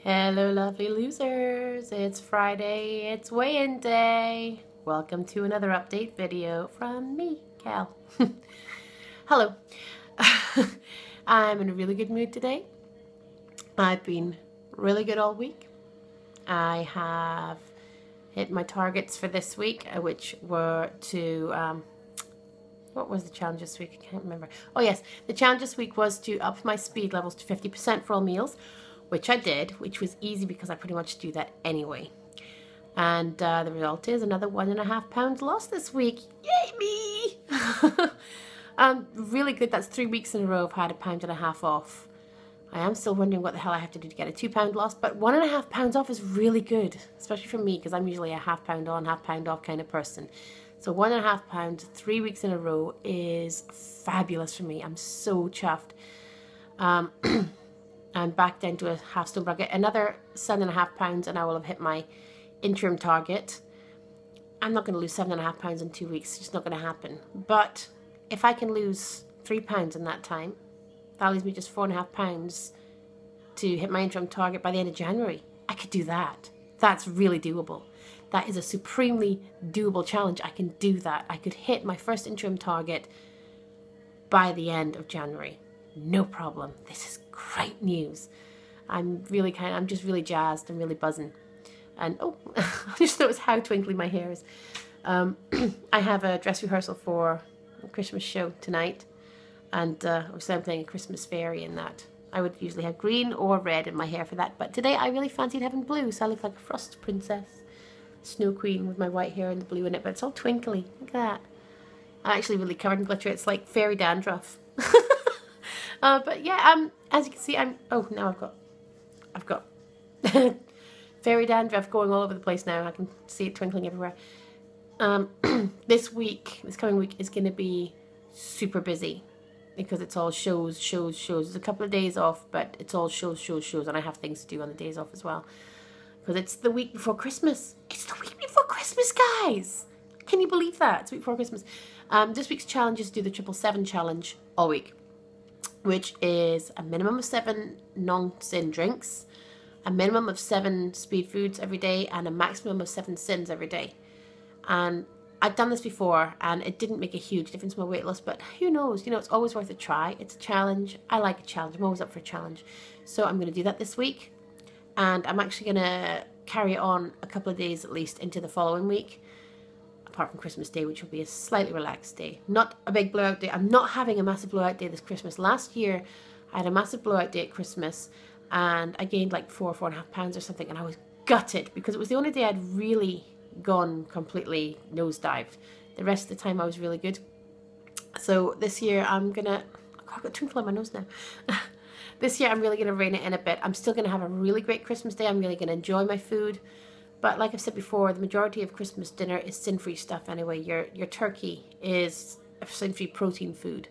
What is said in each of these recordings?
Hello, lovely losers. It's Friday, it's weigh-in day. Welcome to another update video from me, Cal. Hello. I'm in a really good mood today. I've been really good all week. I have hit my targets for this week, which were to, what was the challenge this week? I can't remember. Oh yes, the challenge this week was to up my speed levels to 50% for all meals, which I did, which was easy because I pretty much do that anyway. And the result is another 1.5 pounds lost this week. Yay me! Really good. That's 3 weeks in a row I've had 1.5 pounds off. I am still wondering what the hell I have to do to get a 2 pound loss, but 1.5 pounds off is really good, especially for me because I'm usually a half pound on, half pound off kind of person. So 1.5 pounds, 3 weeks in a row is fabulous for me. I'm so chuffed. I'm back down to a half stone bracket. Another 7.5 pounds and I will have hit my interim target. I'm not going to lose 7.5 pounds in 2 weeks. It's just not going to happen. But if I can lose 3 pounds in that time, that leaves me just 4.5 pounds to hit my interim target by the end of January. I could do that. That's really doable. That is a supremely doable challenge. I can do that. I could hit my first interim target by the end of January. No problem. This is great news. I'm just really jazzed and really buzzing. And oh, I just noticed how twinkly my hair is. I have a dress rehearsal for a Christmas show tonight. And obviously I'm playing a Christmas fairy in that. I would usually have green or red in my hair for that. But today I really fancied having blue. So I look like a frost princess. Snow queen with my white hair and the blue in it. But it's all twinkly. Look at that. I'm actually really covered in glitter. It's like fairy dandruff. But yeah, as you can see, now I've got fairy dandruff going all over the place now. I can see it twinkling everywhere. This coming week is going to be super busy because it's all shows. There's a couple of days off, but it's all shows, and I have things to do on the days off as well. Because it's the week before Christmas. It's the week before Christmas, guys! Can you believe that? It's the week before Christmas. This week's challenge is to do the 777 challenge all week, which is a minimum of 7 non-sin drinks, a minimum of 7 speed foods every day, and a maximum of 7 sins every day. And I've done this before, and it didn't make a huge difference in my weight loss, but who knows? You know, it's always worth a try. It's a challenge. I like a challenge. I'm always up for a challenge. So I'm going to do that this week, and I'm actually going to carry it on a couple of days at least into the following week, apart from Christmas Day, which will be a slightly relaxed day. Not a big blowout day. I'm not having a massive blowout day this Christmas. Last year, I had a massive blowout day at Christmas, and I gained like 4.5 pounds or something, and I was gutted because it was the only day I'd really gone completely nosedived. The rest of the time I was really good. So this year I've got a twinkle in my nose now. This year I'm really going to rein it in a bit. I'm still going to have a really great Christmas day. I'm really going to enjoy my food. But like I've said before, the majority of Christmas dinner is sin-free stuff anyway. Your turkey is a sin-free protein food.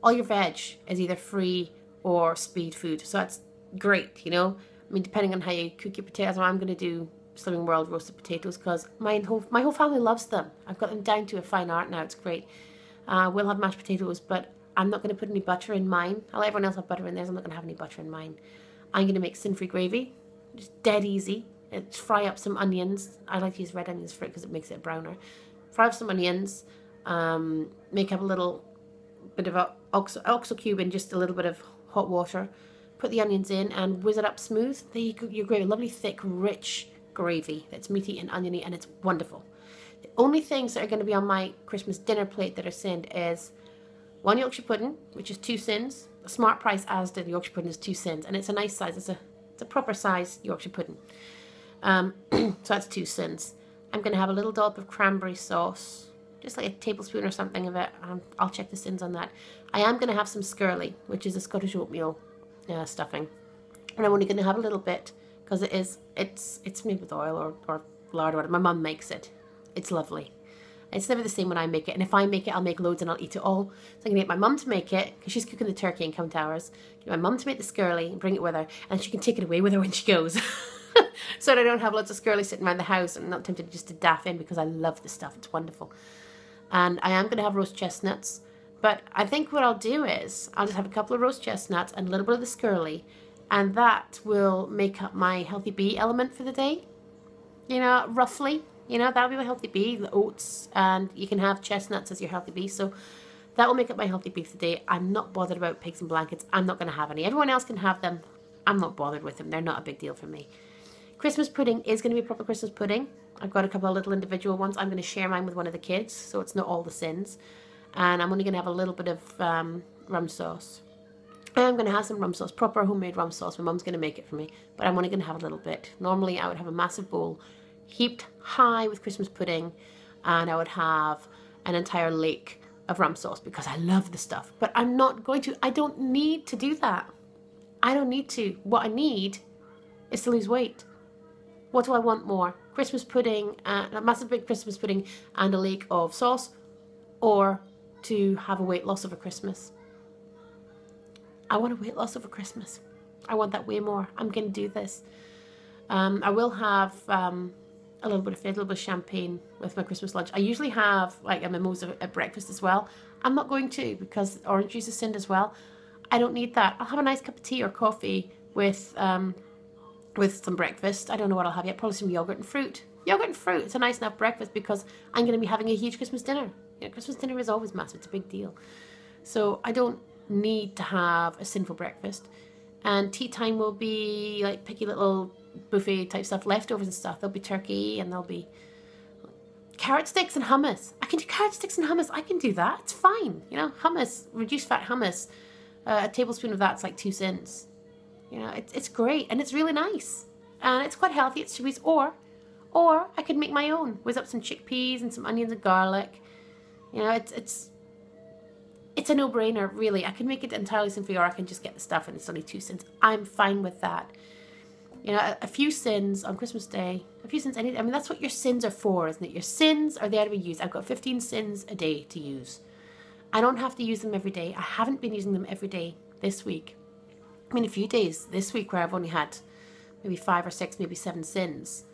All your veg is either free or speed food. So that's great, you know. I mean, depending on how you cook your potatoes, I'm going to do Slimming World roasted potatoes because my whole family loves them. I've got them down to a fine art now. It's great. We'll have mashed potatoes, but I'm not going to put any butter in mine. I'll let everyone else have butter in theirs. I'm not going to have any butter in mine. I'm going to make sin-free gravy. Just dead easy. Fry up some onions. I like to use red onions for it because it makes it browner. Fry up some onions. Make up a little bit of a oxo cube in just a little bit of hot water. Put the onions in and whiz it up smooth. There you go. Your gravy, lovely thick, rich gravy that's meaty and oniony, and it's wonderful. The only things that are going to be on my Christmas dinner plate that are sinned is 1 Yorkshire pudding, which is 2 sins. A smart price Asda Yorkshire pudding is 2 sins, and it's a nice size. It's a proper size Yorkshire pudding. So that's 2 sins. I'm going to have a little dollop of cranberry sauce, just like a tablespoon or something of it. I'll check the sins on that. I am going to have some skirly, which is a Scottish oatmeal stuffing, and I'm only going to have a little bit because it's made with oil or lard or whatever. My mum makes it. It's lovely. It's never the same when I make it, and if I make it, I'll make loads and I'll eat it all. So I'm going to get my mum to make it because she's cooking the turkey in Count Hours. Get my mum to make the skirly and bring it with her, and she can take it away with her when she goes. So that I don't have lots of skirly sitting around the house and I'm not tempted just to daff in because I love the stuff. It's wonderful. And I am going to have roast chestnuts. But I think what I'll do is I'll just have a couple of roast chestnuts and a little bit of the skirly And that will make up my healthy bee element for the day. You know, roughly. You know, that'll be my healthy bee, the oats, and you can have chestnuts as your healthy bee. So that will make up my healthy bee for the day. I'm not bothered about pigs and blankets. I'm not going to have any. Everyone else can have them. I'm not bothered with them. They're not a big deal for me. Christmas pudding is going to be proper Christmas pudding. I've got a couple of little individual ones. I'm going to share mine with one of the kids, so it's not all the sins. And I'm only going to have a little bit of rum sauce. I'm going to have some rum sauce, proper homemade rum sauce. My mum's going to make it for me, but I'm only going to have a little bit. Normally, I would have a massive bowl heaped high with Christmas pudding, and I would have an entire lake of rum sauce because I love the stuff. But I'm not going to. I don't need to do that. I don't need to. What I need is to lose weight. What do I want more? Christmas pudding, a massive big Christmas pudding and a lake of sauce, or to have a weight loss over Christmas? I want a weight loss over Christmas. I want that way more. I'm going to do this. I will have a little bit of food, a little bit of champagne with my Christmas lunch. I usually have like a mimosa at breakfast as well. I'm not going to because orange juice is sinned as well. I don't need that. I'll have a nice cup of tea or coffee with some breakfast. I don't know what I'll have yet. Probably some yogurt and fruit. Yogurt and fruit. It's a nice enough breakfast because I'm going to be having a huge Christmas dinner. You know, Christmas dinner is always massive. It's a big deal. So I don't need to have a sinful breakfast. And tea time will be like picky little buffet type stuff, leftovers and stuff. There'll be turkey and there'll be carrot sticks and hummus. I can do carrot sticks and hummus. I can do that. It's fine. You know, hummus, reduced fat hummus. A tablespoon of that's like 2 cents. You know, it's great and it's really nice. And it's quite healthy. It's cheese. Or I could make my own. Whiz up some chickpeas and some onions and garlic. You know, it's a no-brainer, really. I can make it entirely sin-free, or I can just get the stuff and it's only 2 cents. I'm fine with that. You know, a few sins on Christmas Day, a few sins I mean, that's what your sins are for, isn't it? Your sins are there to be used. I've got 15 sins a day to use. I don't have to use them every day. I haven't been using them every day this week. I mean, a few days this week where I've only had maybe 5 or 6, maybe 7 sins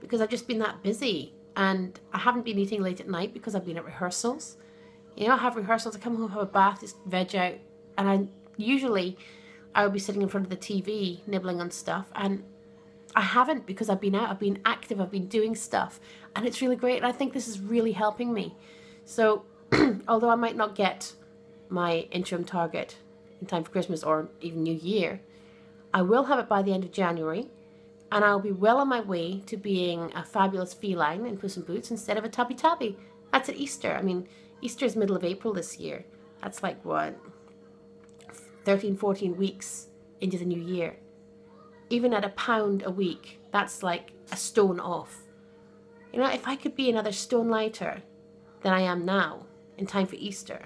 because I've just been that busy, and I haven't been eating late at night because I've been at rehearsals. You know, I have rehearsals, I come home, have a bath, just veg out, and I would be sitting in front of the TV nibbling on stuff, and I haven't because I've been out, I've been active, I've been doing stuff, and it's really great, and I think this is really helping me. So, although I might not get my interim target in time for Christmas or even New Year, I will have it by the end of January, and I'll be well on my way to being a fabulous feline in Puss in Boots instead of a tubby tabby. That's at Easter. I mean, Easter is middle of April this year. That's like, what, 13, 14 weeks into the new year. Even at £1 a week, that's like a stone off. You know, if I could be another stone lighter than I am now in time for Easter,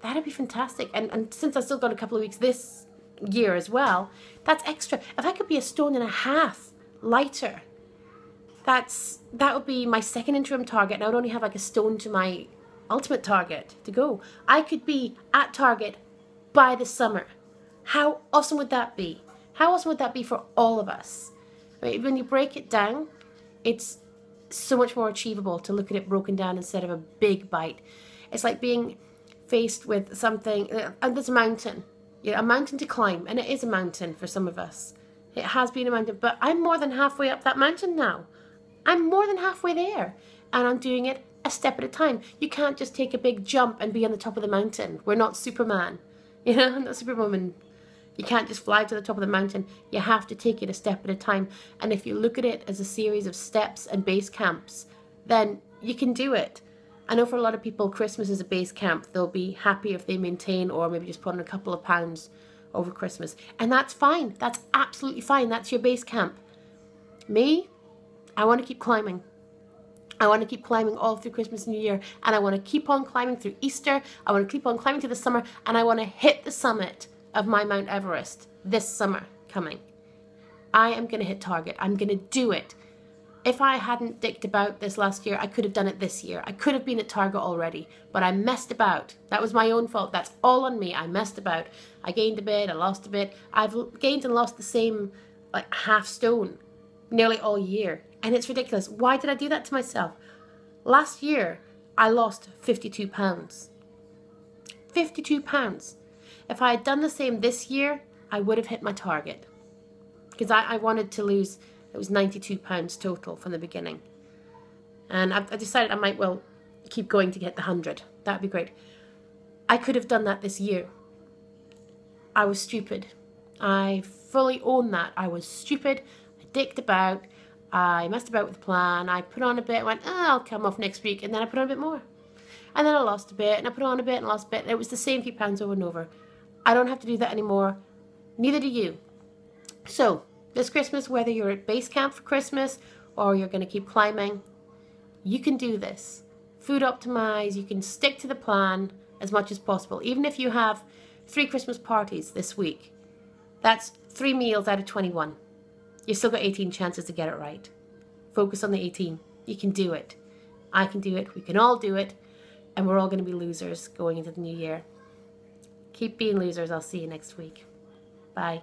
that'd be fantastic. And since I've still got a couple of weeks this year as well, that's extra. If I could be 1.5 stones lighter, that would be my second interim target, and I would only have like a stone to my ultimate target to go. I could be at target by the summer. How awesome would that be? How awesome would that be for all of us? I mean, when you break it down, it's so much more achievable to look at it broken down instead of a big bite. It's like being faced with something, and there's a mountain. Yeah, a mountain to climb, and it is a mountain for some of us. It has been a mountain, but I'm more than halfway up that mountain now. I'm more than halfway there, and I'm doing it a step at a time. You can't just take a big jump and be on the top of the mountain. We're not Superman, you know, I'm not Superwoman. You can't just fly to the top of the mountain. You have to take it a step at a time. And if you look at it as a series of steps and base camps, then you can do it. I know for a lot of people, Christmas is a base camp. They'll be happy if they maintain or maybe just put on a couple of pounds over Christmas. And that's fine. That's absolutely fine. That's your base camp. Me, I want to keep climbing. I want to keep climbing all through Christmas and New Year. And I want to keep on climbing through Easter. I want to keep on climbing to the summer. And I want to hit the summit of my Mount Everest this summer coming. I am going to hit target. I'm going to do it. If I hadn't dicked about this last year, I could have done it this year. I could have been at target already, but I messed about. That was my own fault. That's all on me. I messed about. I gained a bit. I lost a bit. I've gained and lost the same like half stone nearly all year. And it's ridiculous. Why did I do that to myself? Last year, I lost 52 pounds. 52 pounds. If I had done the same this year, I would have hit my target. Because I wanted to lose, it was £92 total from the beginning. And I decided I might well keep going to get the 100. That'd be great. I could have done that this year. I was stupid. I fully own that. I was stupid. I dicked about. I messed about with the plan. I put on a bit, went, I'll come off next week. And then I put on a bit more. And then I lost a bit, and I put on a bit and lost a bit. And it was the same few pounds over and over. I don't have to do that anymore. Neither do you. So, this Christmas, whether you're at base camp for Christmas or you're going to keep climbing, you can do this. Food optimize. You can stick to the plan as much as possible. Even if you have 3 Christmas parties this week, that's 3 meals out of 21. You've still got 18 chances to get it right. Focus on the 18. You can do it. I can do it. We can all do it. And we're all going to be losers going into the new year. Keep being losers. I'll see you next week. Bye.